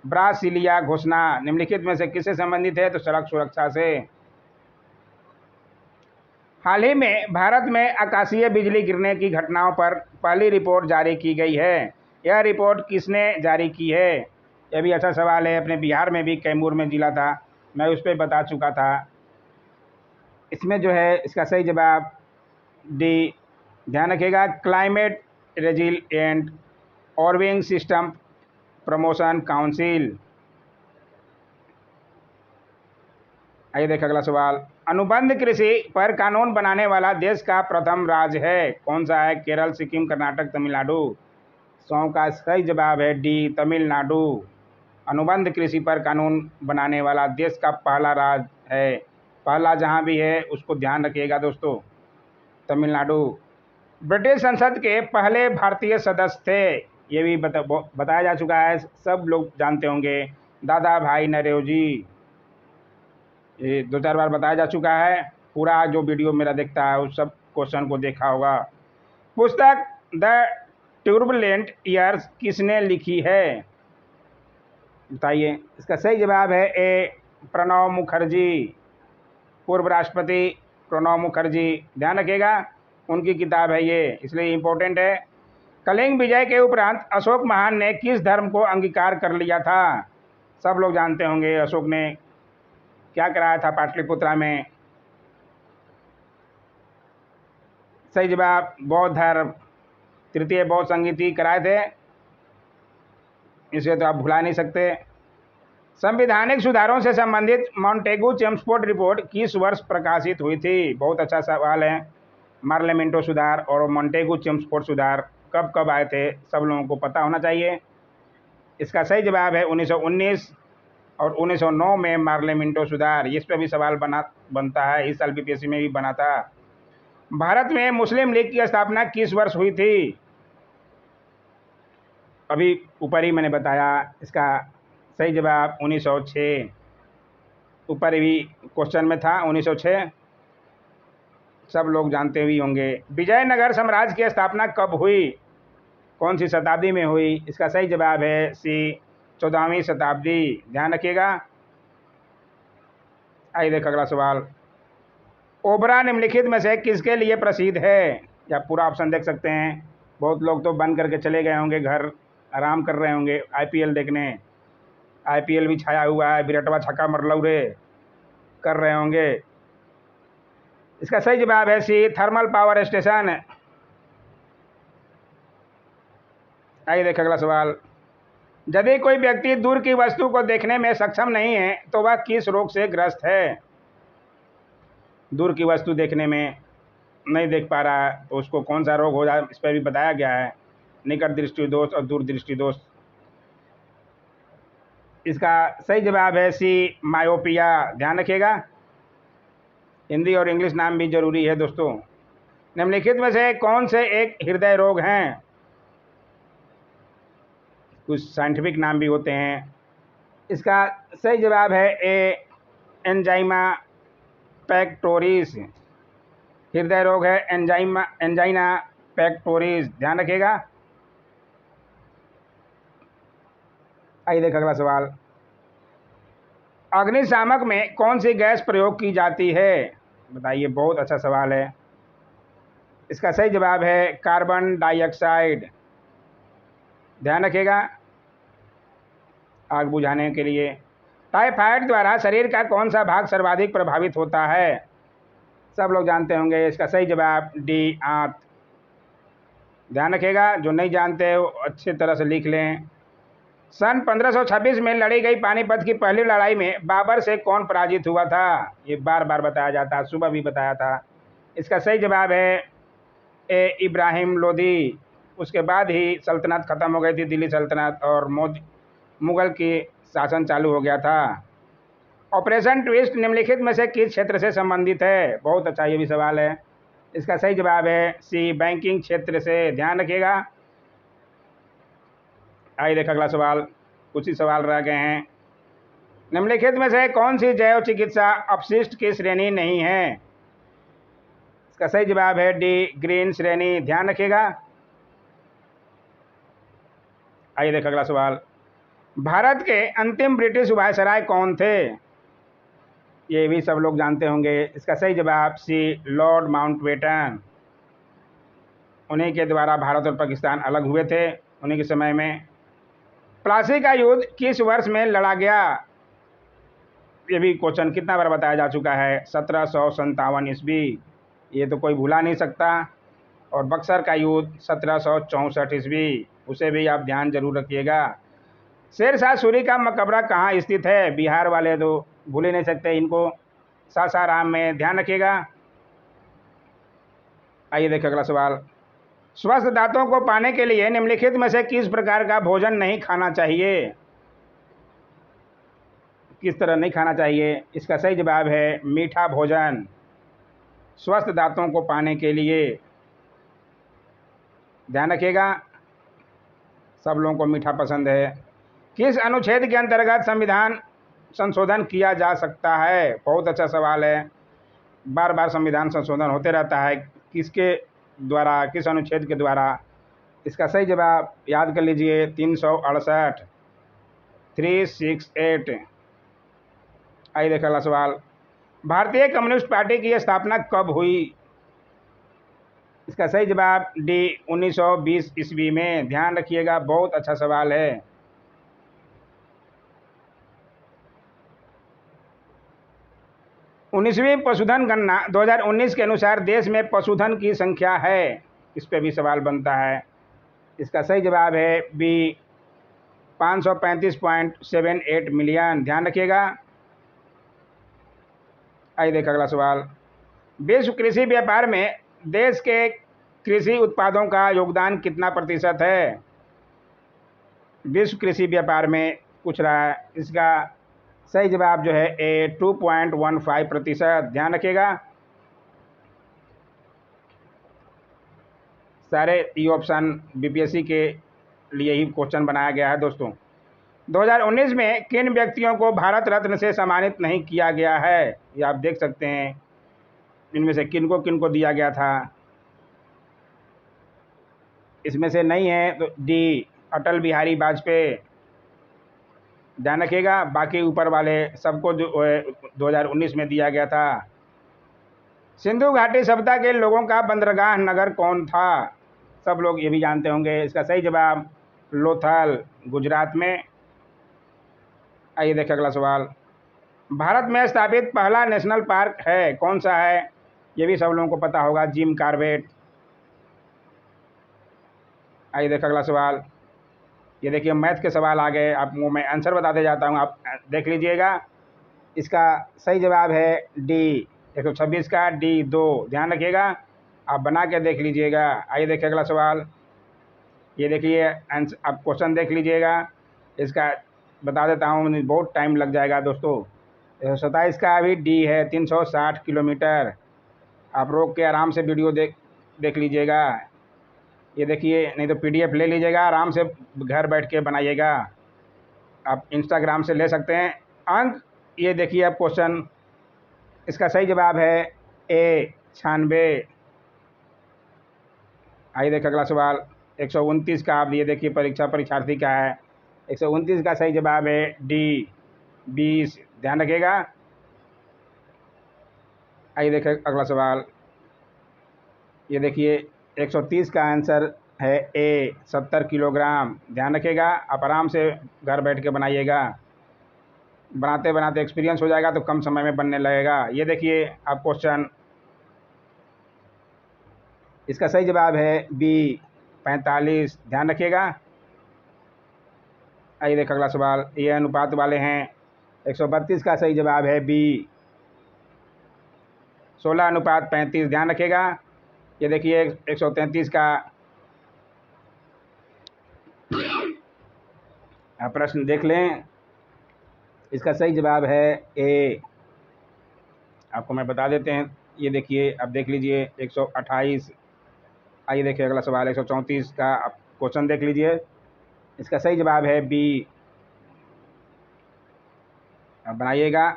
ब्रासिलिया घोषणा निम्नलिखित में से किससे संबंधित है? तो सड़क सुरक्षा से। हाल ही में भारत में आकाशीय बिजली गिरने की घटनाओं पर पहली रिपोर्ट जारी की गई है। यह रिपोर्ट किसने जारी की है? यह भी अच्छा सवाल है। अपने बिहार में भी कैमूर में जिला था, मैं उस पर बता चुका था। इसमें जो है इसका सही जवाब डी। ध्यान रखिएगा, climate resilient orbing system promotion council. आइए देखिए अगला सवाल। अनुबंध कृषि पर कानून बनाने वाला देश का प्रथम राज्य है, कौन सा है? केरल, सिक्किम, कर्नाटक, तमिलनाडु। 100 का सही जवाब है डी, तमिलनाडु। अनुबंध कृषि पर कानून बनाने वाला देश का पहला राज्य है। पहला जहां भी है उसको ध्यान रखिएगा दोस्तों, तमिलनाडु। ब्रिटिश संसद के पहले भारतीय सदस्य थे, ये भी बताया जा चुका है, सब लोग जानते होंगे, दादा भाई नौरोजी। ये 2-4 बार बताया जा चुका है। पूरा जो वीडियो मेरा देखता है उस सब क्वेश्चन को देखा होगा। पुस्तक द टर्बुलेंट ईयर्स किसने लिखी है? बताइए। इसका सही जवाब है ए, प्रणब मुखर्जी। पूर्व राष्ट्रपति प्रणब मुखर्जी। ध्यान रखिएगा, उनकी किताब है ये, इसलिए इम्पोर्टेंट है। कलिंग विजय के उपरांत अशोक महान ने किस धर्म को अंगीकार कर लिया था? सब लोग जानते होंगे अशोक ने क्या कराया था पाटलिपुत्रा में। सही जवाब बौद्ध धर्म, तृतीय बौद्ध संगीति कराए थे, इसे तो आप भुला नहीं सकते। संवैधानिक सुधारों से संबंधित मॉन्टेगू चेम्सफोर्ड रिपोर्ट किस वर्ष प्रकाशित हुई थी? बहुत अच्छा सवाल है। मार्लेमेंटो सुधार और मॉन्टेगू चेम्सफोर्ड सुधार कब कब आए थे, सब लोगों को पता होना चाहिए। इसका सही जवाब है 1919 और 1909 में मार्लेमेंटो सुधार। इस पर भी सवाल बनता है, इस साल बीपीएससी में भी बना था। भारत में मुस्लिम लीग की स्थापना किस वर्ष हुई थी? अभी ऊपर ही मैंने बताया, इसका सही जवाब 1906। ऊपर भी क्वेश्चन में था 1906, सब लोग जानते भी होंगे। विजयनगर साम्राज्य की स्थापना कब हुई? कौन सी शताब्दी में हुई? इसका सही जवाब है सी, 14वीं शताब्दी। ध्यान रखिएगा। आइए देखो अगला सवाल। ओबरा निम्नलिखित में से किसके लिए प्रसिद्ध है? या पूरा ऑप्शन देख सकते हैं। बहुत लोग तो बंद करके चले गए होंगे घर, आराम कर रहे होंगे आईपीएल देखने। आईपीएल भी छाया हुआ है, विराटवा छक्का मरलऊ रे कर रहे होंगे। इसका सही जवाब है सी, थर्मल पावर स्टेशन। आइए देखें अगला सवाल। यदि कोई व्यक्ति दूर की वस्तु को देखने में सक्षम नहीं है तो वह किस रोग से ग्रस्त है? दूर की वस्तु देखने में नहीं देख पा रहा है तो उसको कौन सा रोग हो जाए, इस पर भी बताया गया है, निकट दृष्टि दोष और दूर दृष्टि दोष। इसका सही जवाब है सी, मायोपिया। ध्यान रखिएगा, हिंदी और इंग्लिश नाम भी जरूरी है दोस्तों। निम्नलिखित में से कौन से एक हृदय रोग हैं? कुछ साइंटिफिक नाम भी होते हैं। इसका सही जवाब है ए, एंजाइमा पैक्टोरिस। हृदय रोग है एंजाइना पैक्टोरिस, ध्यान रखिएगा। आइए देख अगला सवाल। अग्निशामक में कौन सी गैस प्रयोग की जाती है? बताइए, बहुत अच्छा सवाल है। इसका सही जवाब है कार्बन डाइऑक्साइड, ध्यान रखिएगा, आग बुझाने के लिए। टाइफाइड द्वारा शरीर का कौन सा भाग सर्वाधिक प्रभावित होता है? सब लोग जानते होंगे। इसका सही जवाब डी, आंत, ध्यान रखिएगा। जो नहीं जानते वो अच्छी तरह से लिख लें। सन 1526 में लड़ी गई पानीपत की पहली लड़ाई में बाबर से कौन पराजित हुआ था? ये बार बार बताया जाता है, सुबह भी बताया था। इसका सही जवाब है ए, इब्राहिम लोदी। उसके बाद ही सल्तनत ख़त्म हो गई थी, दिल्ली सल्तनत, और मुग़ल की शासन चालू हो गया था। ऑपरेशन ट्विस्ट निम्नलिखित में से किस क्षेत्र से संबंधित है? बहुत अच्छा ये भी सवाल है। इसका सही जवाब है सी, बैंकिंग क्षेत्र से, ध्यान रखिएगा। आइए देख अगला सवाल। कुछ ही सवाल रह गए हैं। निम्नलिखित में से कौन सी जैव चिकित्सा अपशिष्ट की श्रेणी नहीं है? इसका सही जवाब है डी, ग्रीन श्रेणी, ध्यान रखिएगा। आइए देख अगला सवाल। भारत के अंतिम ब्रिटिश वायसराय कौन थे? ये भी सब लोग जानते होंगे। इसका सही जवाब सी, लॉर्ड माउंटबेटन। उन्हीं के द्वारा भारत और पाकिस्तान अलग हुए थे, उन्हीं के समय में। प्लासी का युद्ध किस वर्ष में लड़ा गया? ये भी क्वेश्चन कितना बार बताया जा चुका है। 1757 ईस्वी, ये तो कोई भुला नहीं सकता। और बक्सर का युद्ध 1764 ईस्वी, उसे भी आप ध्यान जरूर रखिएगा। शेरशाह सूरी का मकबरा कहाँ स्थित है? बिहार वाले तो भूल ही नहीं सकते इनको, सासाराम में, ध्यान रखिएगा। आइए देखिए अगला सवाल। स्वस्थ दांतों को पाने के लिए निम्नलिखित में से किस प्रकार का भोजन नहीं खाना चाहिए? किस तरह नहीं खाना चाहिए? इसका सही जवाब है मीठा भोजन, स्वस्थ दांतों को पाने के लिए, ध्यान रखिएगा। सब लोगों को मीठा पसंद है। किस अनुच्छेद के अंतर्गत संविधान संशोधन किया जा सकता है? बहुत अच्छा सवाल है। बार बार संविधान संशोधन होते रहता है, किसके द्वारा, किस अनुच्छेद के द्वारा? इसका सही जवाब याद कर लीजिए, 368, 368। आइए देखा अगला सवाल। भारतीय कम्युनिस्ट पार्टी की स्थापना कब हुई? इसका सही जवाब डी, 1920 ईस्वी में, ध्यान रखिएगा। बहुत अच्छा सवाल है। उन्नीसवीं पशुधन गणना 2019 के अनुसार देश में पशुधन की संख्या है। इस पे भी सवाल बनता है। इसका सही जवाब है बी, 535.78 मिलियन, ध्यान रखिएगा। आइए देखा अगला सवाल। विश्व कृषि व्यापार में देश के कृषि उत्पादों का योगदान कितना प्रतिशत है? विश्व कृषि व्यापार में पूछ रहा है। इसका सही जवाब जो है ए, 2.15%, ध्यान रखिएगा। सारे ये ऑप्शन बीपीएससी के लिए ही क्वेश्चन बनाया गया है दोस्तों। 2019 में किन व्यक्तियों को भारत रत्न से सम्मानित नहीं किया गया है? ये आप देख सकते हैं, इनमें से किनको दिया गया था। इसमें से नहीं है तो डी, अटल बिहारी वाजपेयी, ध्यान रखिएगा। बाकी ऊपर वाले सबको 2019 में दिया गया था। सिंधु घाटी सभ्यता के लोगों का बंदरगाह नगर कौन था? सब लोग ये भी जानते होंगे। इसका सही जवाब लोथल, गुजरात में। आइए देखें अगला सवाल। भारत में स्थापित पहला नेशनल पार्क है, कौन सा है? ये भी सब लोगों को पता होगा, जिम कॉर्बेट। आइए देखें अगला सवाल। ये देखिए मैथ के सवाल आ गए, आपको मैं आंसर बताते जाता हूँ, आप देख लीजिएगा। इसका सही जवाब है डी, 126 का डी, 2, ध्यान रखिएगा। आप बना के देख लीजिएगा। आइए देखिए अगला सवाल। ये देखिए आंसर, आप क्वेश्चन देख लीजिएगा। इसका बता देता हूँ, बहुत टाइम लग जाएगा दोस्तों। 127 का अभी डी है, 360 किलोमीटर। आप रोक के आराम से वीडियो देख लीजिएगा। ये देखिए, नहीं तो पीडीएफ ले लीजिएगा, आराम से घर बैठ के बनाइएगा। आप इंस्टाग्राम से ले सकते हैं। अंक ये देखिए अब क्वेश्चन, इसका सही जवाब है ए 96। आइए देखिए अगला सवाल 129 का। आप ये देखिए परीक्षा परीक्षार्थी का है। 129 का सही जवाब है डी 20। ध्यान रखिएगा। आइए देखिए अगला सवाल, ये देखिए 130 का आंसर है ए 70 किलोग्राम। ध्यान रखिएगा, आप आराम से घर बैठ के बनाइएगा, बनाते बनाते एक्सपीरियंस हो जाएगा तो कम समय में बनने लगेगा। ये देखिए आप क्वेश्चन, इसका सही जवाब है बी 45। ध्यान रखिएगा। आइए देखिए अगला सवाल, ये अनुपात वाले हैं। 132 का सही जवाब है बी 16:35। ध्यान रखिएगा। ये देखिए 133 का आप प्रश्न देख लें, इसका सही जवाब है ए। आपको मैं बता देते हैं, ये देखिए आप देख लीजिए 128। आइए देखिए अगला सवाल 134 का आप क्वेश्चन देख लीजिए, इसका सही जवाब है बी। आप बनाइएगा।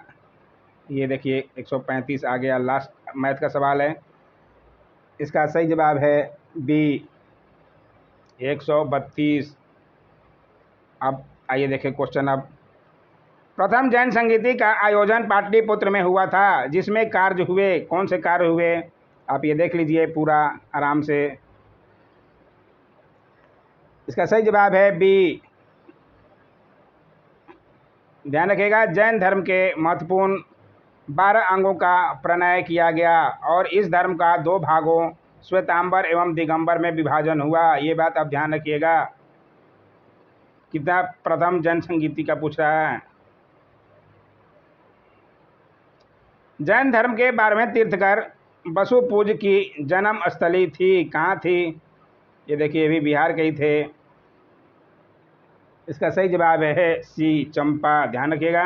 ये देखिए 135 आ गया, लास्ट मैथ का सवाल है। इसका सही जवाब है बी 132। अब आइए देखिए क्वेश्चन, अब प्रथम जैन संगीति का आयोजन पाटलिपुत्र में हुआ था, जिसमें कार्य हुए, कौन से कार्य हुए? आप ये देख लीजिए पूरा आराम से। इसका सही जवाब है बी। ध्यान रखिएगा, जैन धर्म के महत्वपूर्ण 12 अंगों का प्रणयन किया गया और इस धर्म का 2 भागों श्वेतांबर एवं दिगंबर में विभाजन हुआ। ये बात आप ध्यान रखिएगा। कितना प्रथम जैन संगीति का पूछ रहा है। जैन धर्म के 12वें तीर्थकर वसुपूज की जन्म स्थली थी, कहाँ थी? ये देखिए, ये भी बिहार के ही थे। इसका सही जवाब है सी चंपा। ध्यान रखिएगा।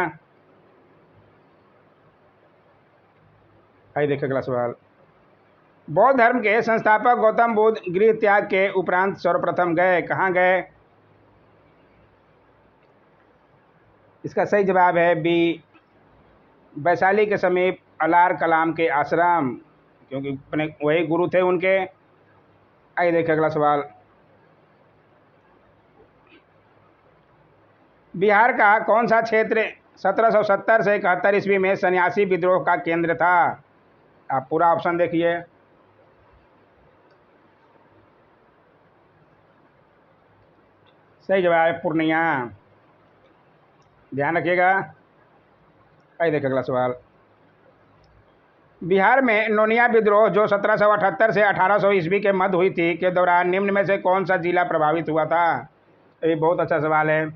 आइए देखिए अगला सवाल, बौद्ध धर्म के संस्थापक गौतम बुद्ध गृह त्याग के उपरांत सर्वप्रथम गए, कहाँ गए? इसका सही जवाब है बी वैशाली के समीप अलार कलाम के आश्रम, क्योंकि अपने वही गुरु थे उनके। आइए देखिए अगला सवाल, बिहार का कौन सा क्षेत्र 1770 से 71 ईस्वी में सन्यासी विद्रोह का केंद्र था? आप पूरा ऑप्शन देखिए। सही जवाब है पूर्णिया। ध्यान रखिएगा। आइए देखिए अगला सवाल, बिहार में नोनिया विद्रोह जो 1778 से 1800 ईस्वी के मध्य हुई थी के दौरान निम्न में से कौन सा जिला प्रभावित हुआ था? ये बहुत अच्छा सवाल है।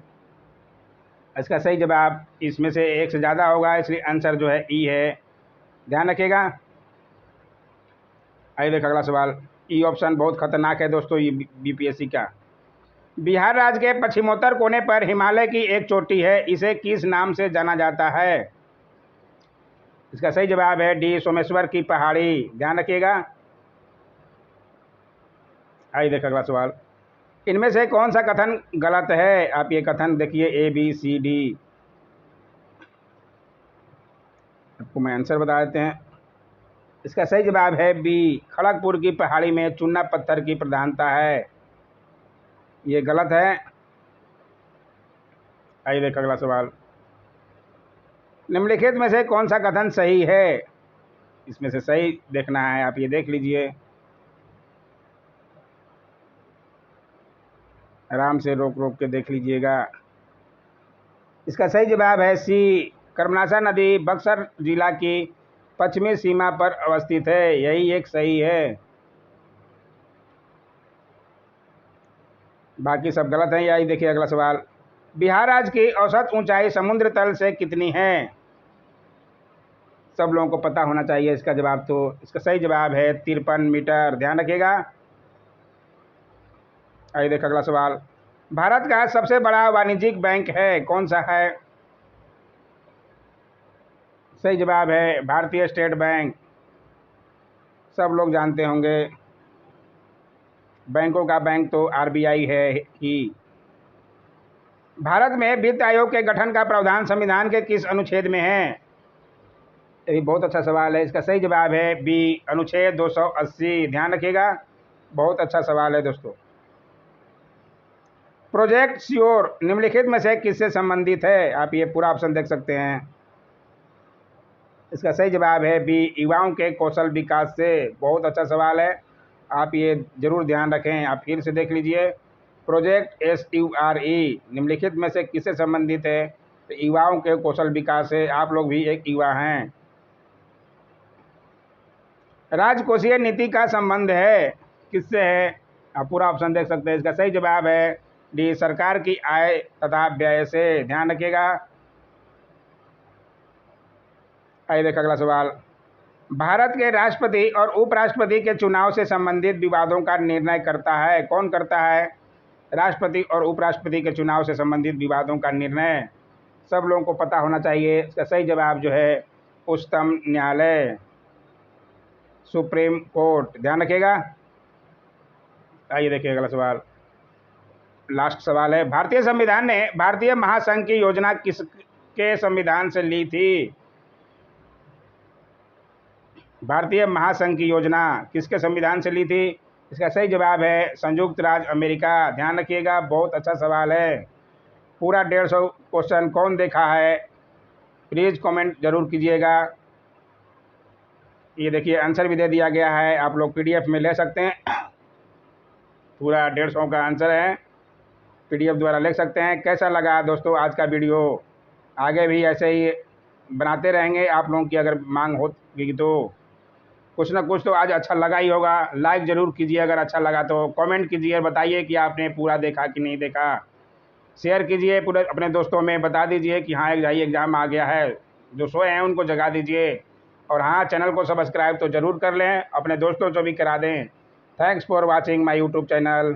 इसका सही जवाब इसमें से एक से ज़्यादा होगा, इसलिए आंसर जो है ई है। ध्यान रखिएगा। आइए देखिए अगला सवाल, ई ऑप्शन बहुत खतरनाक है दोस्तों, ये बीपीएससी का। बिहार राज्य के पश्चिमोत्तर कोने पर हिमालय की एक चोटी है, इसे किस नाम से जाना जाता है? इसका सही जवाब है डी सोमेश्वर की पहाड़ी। ध्यान रखिएगा। आइए देखिए अगला सवाल, इनमें से कौन सा कथन गलत है? आप ये कथन देखिए ए बी सी डी। आपको मैं आंसर बता देते हैं। इसका सही जवाब है बी खड़गपुर की पहाड़ी में चूना पत्थर की प्रधानता है, ये गलत है। आइए देखिए अगला सवाल, निम्नलिखित में से कौन सा कथन सही है? इसमें से सही देखना है, आप ये देख लीजिए, आराम से रोक रोक के देख लीजिएगा। इसका सही जवाब है सी कर्मनाशा नदी बक्सर जिला की पश्चिमी सीमा पर अवस्थित है, यही एक सही है, बाकी सब गलत हैं। यही देखिए अगला सवाल, बिहार राज्य की औसत ऊंचाई समुद्र तल से कितनी है? सब लोगों को पता होना चाहिए इसका जवाब। तो इसका सही जवाब है 53 मीटर। ध्यान रखिएगा। आइए देखिए अगला सवाल, भारत का सबसे बड़ा वाणिज्यिक बैंक है, कौन सा है? सही जवाब है भारतीय स्टेट बैंक। सब लोग जानते होंगे, बैंकों का बैंक तो आरबीआई है ही। भारत में वित्त आयोग के गठन का प्रावधान संविधान के किस अनुच्छेद में है? ये भी बहुत अच्छा सवाल है। इसका सही जवाब है बी, अनुच्छेद 280। ध्यान रखिएगा, बहुत अच्छा सवाल है दोस्तों। प्रोजेक्ट श्योर निम्नलिखित में से किससे संबंधित है? आप ये पूरा ऑप्शन देख सकते हैं। इसका सही जवाब है बी, युवाओं के कौशल विकास से। बहुत अच्छा सवाल है, आप ये जरूर ध्यान रखें। आप फिर से देख लीजिए, प्रोजेक्ट SURE निम्नलिखित में से किससे संबंधित है? तो युवाओं के कौशल विकास से। आप लोग भी एक युवा हैं। राजकोषीय नीति का संबंध है किससे है? आप पूरा ऑप्शन देख सकते हैं। इसका सही जवाब है डी, सरकार की आय तथा व्यय से। ध्यान रखिएगा। आइए देखिए अगला सवाल। भारत के राष्ट्रपति और उपराष्ट्रपति के चुनाव से संबंधित विवादों का निर्णय करता है? कौन करता है? राष्ट्रपति और उपराष्ट्रपति के चुनाव से संबंधित विवादों का निर्णय सब लोगों को पता होना चाहिए। इसका सही जवाब जो है उच्चतम न्यायालय, सुप्रीम कोर्ट। ध्यान रखिएगा। आइए देखिए अगला सवाल, लास्ट सवाल है। भारतीय संविधान ने भारतीय महासंघ की योजना किसके संविधान से ली थी? भारतीय महासंघ की योजना किसके संविधान से ली थी? इसका सही जवाब है संयुक्त राज्य अमेरिका। ध्यान रखिएगा, बहुत अच्छा सवाल है। पूरा 150 क्वेश्चन कौन देखा है प्लीज़ कमेंट जरूर कीजिएगा। ये देखिए आंसर भी दे दिया गया है, आप लोग PDF में ले सकते हैं। पूरा 150 का आंसर है, PDF द्वारा ले सकते हैं। कैसा लगा दोस्तों आज का वीडियो? आगे भी ऐसे ही बनाते रहेंगे, आप लोगों की अगर मांग होगी तो। कुछ ना कुछ तो आज अच्छा लगा ही होगा। लाइक ज़रूर कीजिए अगर अच्छा लगा तो, कमेंट कीजिए, बताइए कि आपने पूरा देखा कि नहीं देखा। शेयर कीजिए पूरे अपने दोस्तों में, बता दीजिए कि हाँ एक एग्ज़ाम आ गया है। जो सोए हैं उनको जगा दीजिए। और हाँ, चैनल को सब्सक्राइब तो ज़रूर कर लें, अपने दोस्तों से भी करा दें। Thanks for watching my YouTube channel.